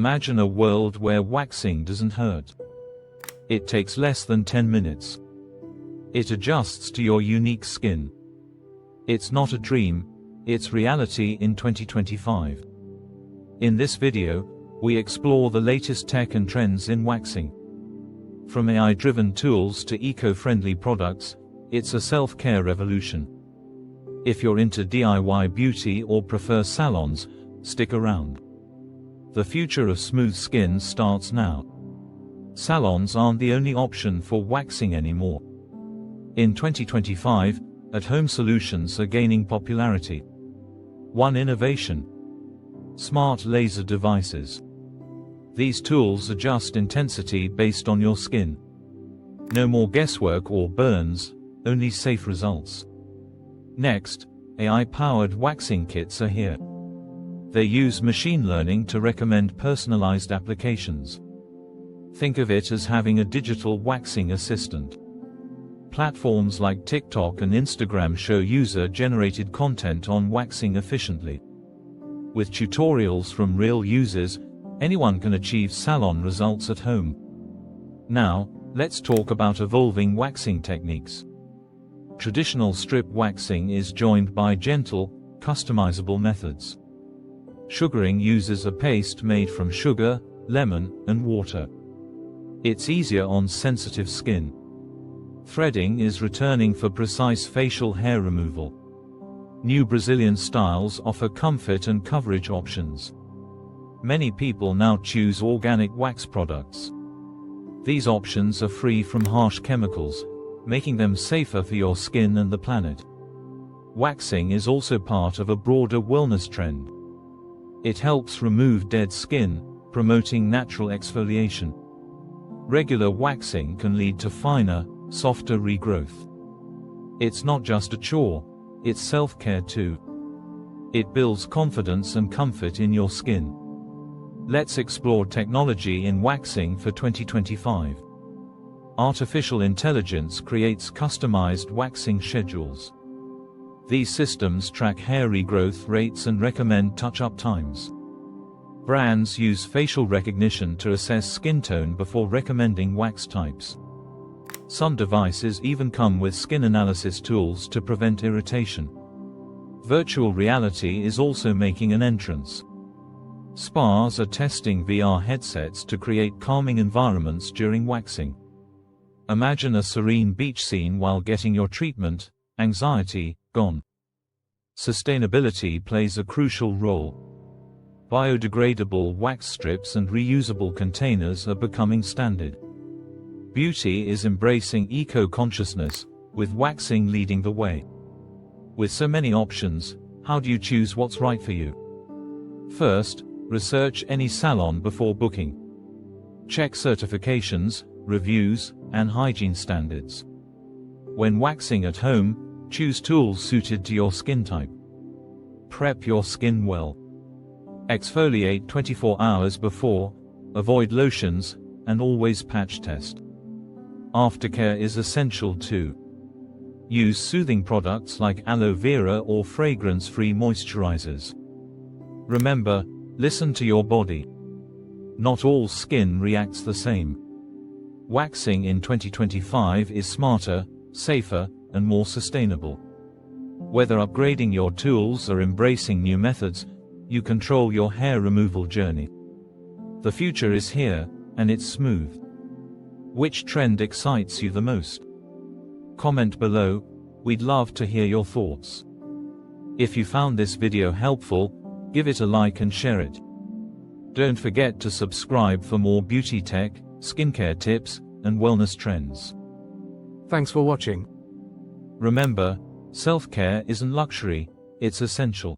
Imagine a world where waxing doesn't hurt. It takes less than 10 minutes. It adjusts to your unique skin. It's not a dream, it's reality in 2025. In this video, we explore the latest tech and trends in waxing. From AI-driven tools to eco-friendly products, it's a self-care revolution. If you're into DIY beauty or prefer salons, stick around. The future of smooth skin starts now. Salons aren't the only option for waxing anymore. In 2025, at-home solutions are gaining popularity. One innovation: smart laser devices. These tools adjust intensity based on your skin. No more guesswork or burns, only safe results. Next, AI-powered waxing kits are here. They use machine learning to recommend personalized applications. Think of it as having a digital waxing assistant. Platforms like TikTok and Instagram show user-generated content on waxing efficiently. With tutorials from real users, anyone can achieve salon results at home. Now, let's talk about evolving waxing techniques. Traditional strip waxing is joined by gentle, customizable methods. Sugaring uses a paste made from sugar, lemon, and water. It's easier on sensitive skin. Threading is returning for precise facial hair removal. New Brazilian styles offer comfort and coverage options. Many people now choose organic wax products. These options are free from harsh chemicals, making them safer for your skin and the planet. Waxing is also part of a broader wellness trend. It helps remove dead skin, promoting natural exfoliation. Regular waxing can lead to finer, softer regrowth. It's not just a chore, it's self-care too. It builds confidence and comfort in your skin. Let's explore technology in waxing for 2025. Artificial intelligence creates customized waxing schedules. These systems track hair regrowth rates and recommend touch-up times. Brands use facial recognition to assess skin tone before recommending wax types. Some devices even come with skin analysis tools to prevent irritation. Virtual reality is also making an entrance. Spas are testing VR headsets to create calming environments during waxing. Imagine a serene beach scene while getting your treatment, anxiety gone. Sustainability plays a crucial role. Biodegradable wax strips and reusable containers are becoming standard. Beauty is embracing eco-consciousness, with waxing leading the way. With so many options, how do you choose what's right for you? First, research any salon before booking. Check certifications, reviews, and hygiene standards. When waxing at home, choose tools suited to your skin type. Prep your skin well. Exfoliate 24 hours before, avoid lotions, and always patch test. Aftercare is essential too. Use soothing products like aloe vera or fragrance-free moisturizers. Remember, listen to your body. Not all skin reacts the same. Waxing in 2025 is smarter, safer, and more sustainable. Whether upgrading your tools or embracing new methods, you control your hair removal journey. The future is here, and it's smooth. Which trend excites you the most? Comment below, we'd love to hear your thoughts. If you found this video helpful, give it a like and share it. Don't forget to subscribe for more beauty tech, skincare tips, and wellness trends. Thanks for watching. Remember, self-care isn't luxury, it's essential.